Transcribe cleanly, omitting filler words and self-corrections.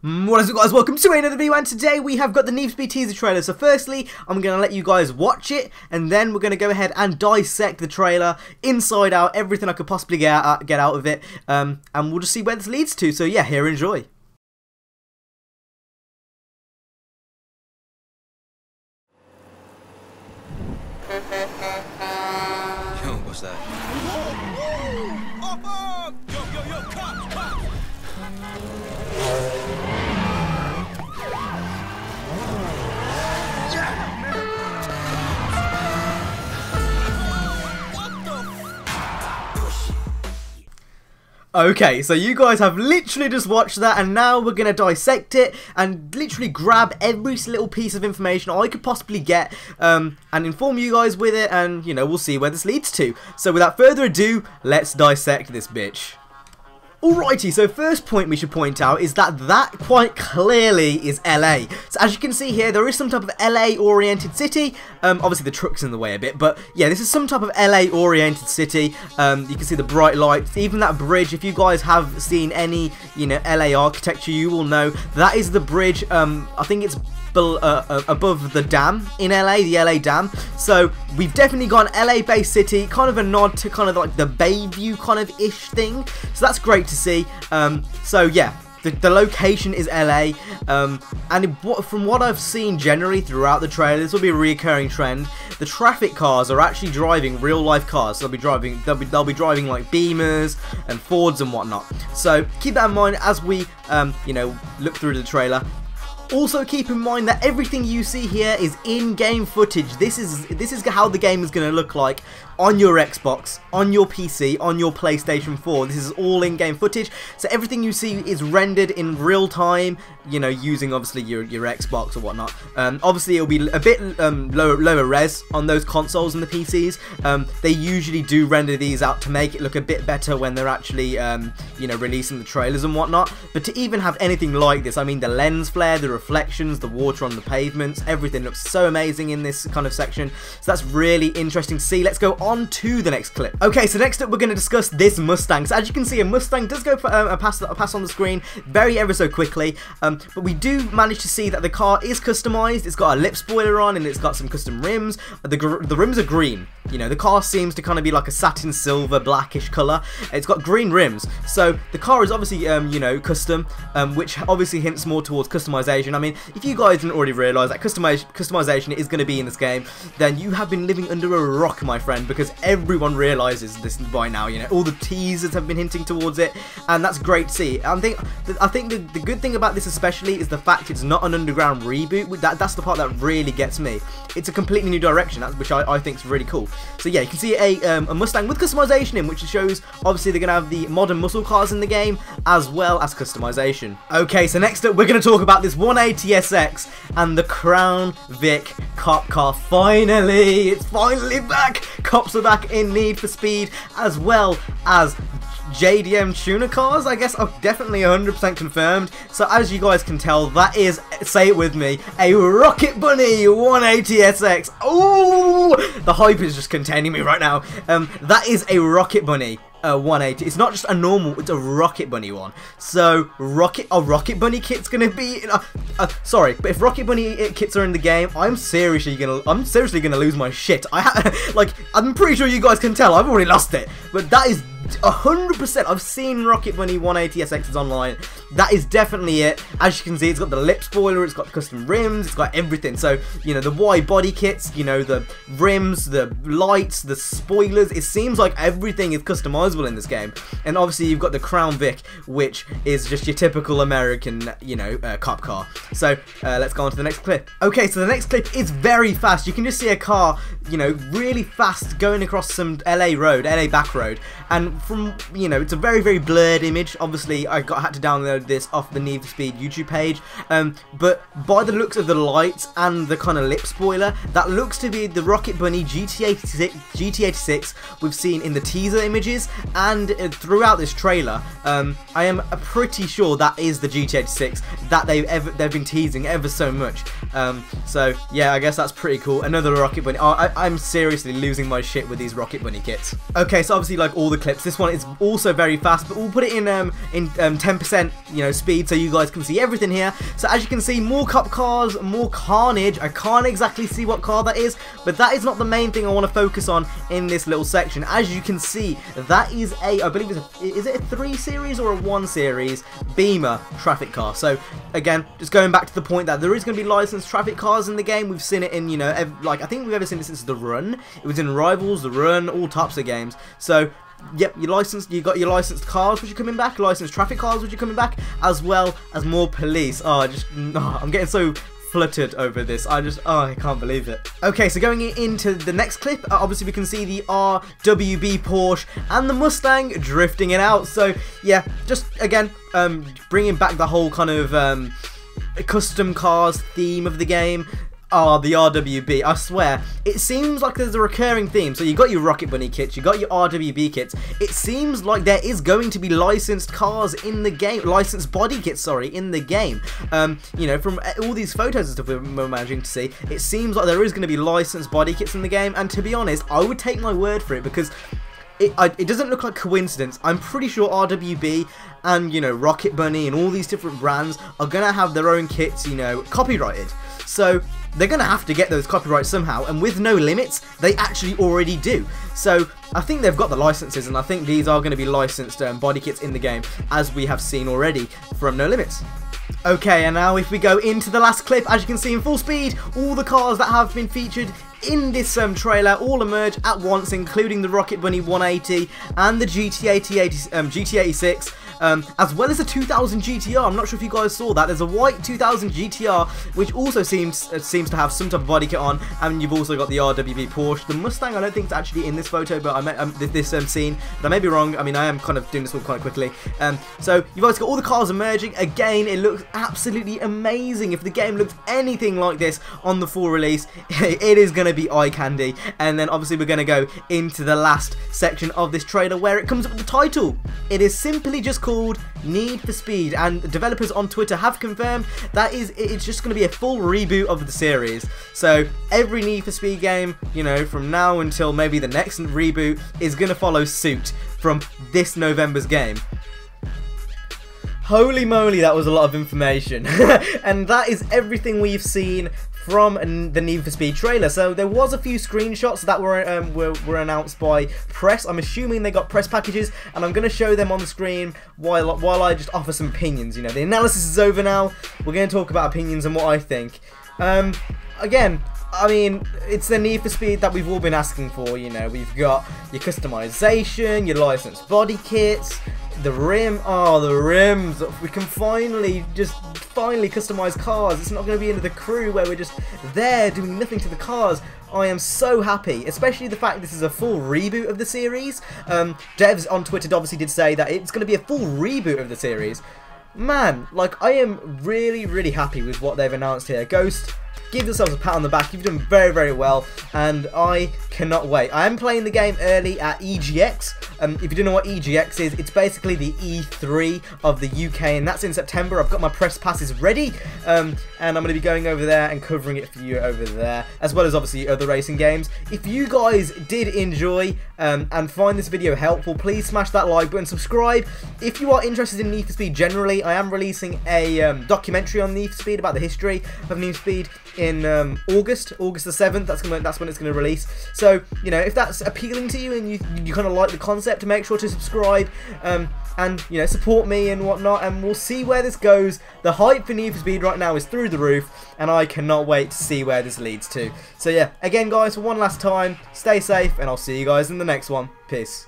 What is it, guys? Welcome to another video, and today we have got the Indepth teaser trailer. So firstly, I'm going to let you guys watch it, and then we're going to go ahead and dissect the trailer inside out, everything I could possibly get out of it, and we'll just see where this leads to. So yeah, here, enjoy. Yo, what's that? Yo, cops! Okay, so you guys have literally just watched that, and now we're going to dissect it and literally grab every little piece of information I could possibly get and inform you guys with it, and, you know, we'll see where this leads to. So without further ado, let's dissect this bitch. Alrighty, so first point we should point out is that quite clearly is LA. So as you can see here, there is some type of LA oriented city. Obviously the truck's in the way a bit, but yeah, this is some type of LA oriented city. You can see the bright lights, even that bridge. If you guys have seen any, you know, LA architecture, you will know that is the bridge. I think it's above the dam in LA, the LA dam. So we've definitely got an LA based city, kind of a nod to kind of like the Bayview kind of ish thing. So that's great to see. So yeah, the location is LA, and from what I've seen generally throughout the trailer, this will be a recurring trend. The traffic cars are actually driving real life cars. So they'll be driving like Beamers and Fords and whatnot. So keep that in mind as we you know, look through the trailer. Also keep in mind that everything you see here is in-game footage. This is how the game is going to look like on your Xbox, on your PC, on your PlayStation 4. This is all in-game footage. So everything you see is rendered in real time, you know, using obviously your Xbox or whatnot. Obviously it'll be a bit lower res on those consoles and the PCs. They usually do render these out to make it look a bit better when they're actually you know, releasing the trailers and whatnot. But to even have anything like this, I mean, the lens flare, the reflections, the water on the pavements, everything looks so amazing in this kind of section. So that's really interesting to see. Let's go on to the next clip. Okay, so next up we're going to discuss this Mustang. So as you can see, a Mustang does go for a pass on the screen ever so quickly, but we do manage to see that the car is customized. It's got a lip spoiler on, and it's got some custom rims. The rims are green. You know, the car seems to kind of be like a satin silver blackish color. It's got green rims, so the car is obviously you know, custom, which obviously hints more towards customization. I mean, if you guys didn't already realize that customization is going to be in this game, then you have been living under a rock, my friend, because everyone realizes this by now. You know, all the teasers have been hinting towards it, and that's great to see. I think the good thing about this especially is the fact it's not an underground reboot. That's the part that really gets me. It's a completely new direction, which I think is really cool. So yeah, you can see a Mustang with customization in, which shows obviously they're going to have the modern muscle cars in the game as well as customization. Okay, so next up we're going to talk about this 180SX and the Crown Vic cop car. Finally, it's finally back. Cops are back in Need for Speed, as well as JDM tuner cars, I guess. Oh, definitely 100% confirmed. So as you guys can tell, that is, say it with me, a Rocket Bunny 180SX. Oh, the hype is just containing me right now. That is a Rocket Bunny 180. It's not just a normal, it's a Rocket Bunny one. So Rocket Bunny kit's gonna be sorry, but if Rocket Bunny kits are in the game, I'm seriously gonna lose my shit. Like, I'm pretty sure you guys can tell I've already lost it, but that is 100%. I've seen Rocket Bunny 180SXs online. That is definitely it. As you can see, it's got the lip spoiler, it's got the custom rims, it's got everything. So, you know, the wide body kits, you know, the rims, the lights, the spoilers. It seems like everything is customizable in this game. And obviously, you've got the Crown Vic, which is just your typical American, you know, cop car. So, let's go on to the next clip. Okay, so the next clip is very fast. You can just see a car, you know, really fast going across some LA back road. And from, you know, it's a very blurred image. Obviously I had to download this off the Need for Speed YouTube page, but by the looks of the lights and the kind of lip spoiler, that looks to be the Rocket Bunny GT86 we've seen in the teaser images and throughout this trailer. I am pretty sure that is the GT86 that they've been teasing ever so much. So yeah, I guess that's pretty cool. Another Rocket Bunny. I'm seriously losing my shit with these Rocket Bunny kits. Okay, so obviously, like all the clips, this one is also very fast, but we'll put it in 10%, you know, speed, so you guys can see everything here. So as you can see, more cop cars, more carnage. I can't exactly see what car that is, but that is not the main thing I want to focus on in this little section. As you can see, that is a, I believe is it a 3 series or a 1 series Beamer traffic car. So again, just going back to the point that there is going to be licensed traffic cars in the game. We've seen it in, you know, like I think we've ever seen it since The Run. It was in Rivals, The Run, all types of games. So yep, you got your licensed cars which are coming back, licensed traffic cars which are coming back, as well as more police. Oh, I'm getting so fluttered over this. I can't believe it. Okay, so going into the next clip, obviously we can see the RWB Porsche and the Mustang drifting it out. So yeah, just again, bringing back the whole kind of custom cars theme of the game. The RWB, I swear, it seems like there's a recurring theme. So you got your Rocket Bunny kits, you got your RWB kits. It seems like there is going to be licensed cars in the game, licensed body kits, sorry, in the game. You know, from all these photos and stuff we're managing to see, it seems like there is going to be licensed body kits in the game. And to be honest, I would take my word for it, because it doesn't look like coincidence. I'm pretty sure RWB and, you know, Rocket Bunny and all these different brands are going to have their own kits, you know, copyrighted. So they're going to have to get those copyrights somehow, and with No Limits, they actually already do. So I think they've got the licenses, and I think these are going to be licensed body kits in the game, as we have seen already from No Limits. Okay, and now if we go into the last clip, as you can see in full speed, all the cars that have been featured in this trailer all emerge at once, including the Rocket Bunny 180 and the GT86, as well as the 2000 GTR. I'm not sure if you guys saw that. There's a white 2000 GTR, which also seems to have some type of body kit on, and you've also got the RWB Porsche. The Mustang, I don't think it's actually in this photo, but this scene, but I may be wrong. I mean, I am kind of doing this one quite quickly. So you've also got all the cars emerging. Again, it looks absolutely amazing. If the game looks anything like this on the full release, it is going to be eye candy. And then obviously we're going to go into the last section of this trailer, where it comes up with the title. It is simply just called Need for Speed, and the developers on Twitter have confirmed that it's just going to be a full reboot of the series. So every Need for Speed game, you know, from now until maybe the next reboot, is going to follow suit from this November's game. Holy moly, that was a lot of information. And that is everything we've seen from the Need for Speed trailer. So there was a few screenshots that were announced by press. I'm assuming they got press packages, and I'm going to show them on the screen while I just offer some opinions. You know, the analysis is over now. We're going to talk about opinions and what I think. Again, I mean, it's the Need for Speed that we've all been asking for. You know, we've got your customization, your licensed body kits, the rim, the rims. We can finally customize cars. It's not going to be into the crew where we're just there doing nothing to the cars. I am so happy, especially the fact this is a full reboot of the series. Devs on Twitter obviously did say that it's going to be a full reboot of the series. Man, like, I am really, really happy with what they've announced here. Ghost, give yourselves a pat on the back. You've done very, very well, and I cannot wait. I am playing the game early at EGX. If you don't know what EGX is, it's basically the E3 of the UK, and that's in September. I've got my press passes ready, and I'm going to be going over there and covering it for you over there, as well as obviously other racing games. If you guys did enjoy and find this video helpful, please smash that like button, subscribe. If you are interested in Need for Speed generally, I am releasing a documentary on Need for Speed about the history of Need for Speed in August the 7th. That's when it's going to release. So, you know, if that's appealing to you and you kind of like the concept, make sure to subscribe and, you know, support me and whatnot, and we'll see where this goes. The hype for Need for Speed right now is through the roof, and I cannot wait to see where this leads to. So yeah, again guys, for one last time, stay safe, and I'll see you guys in the next one. Peace.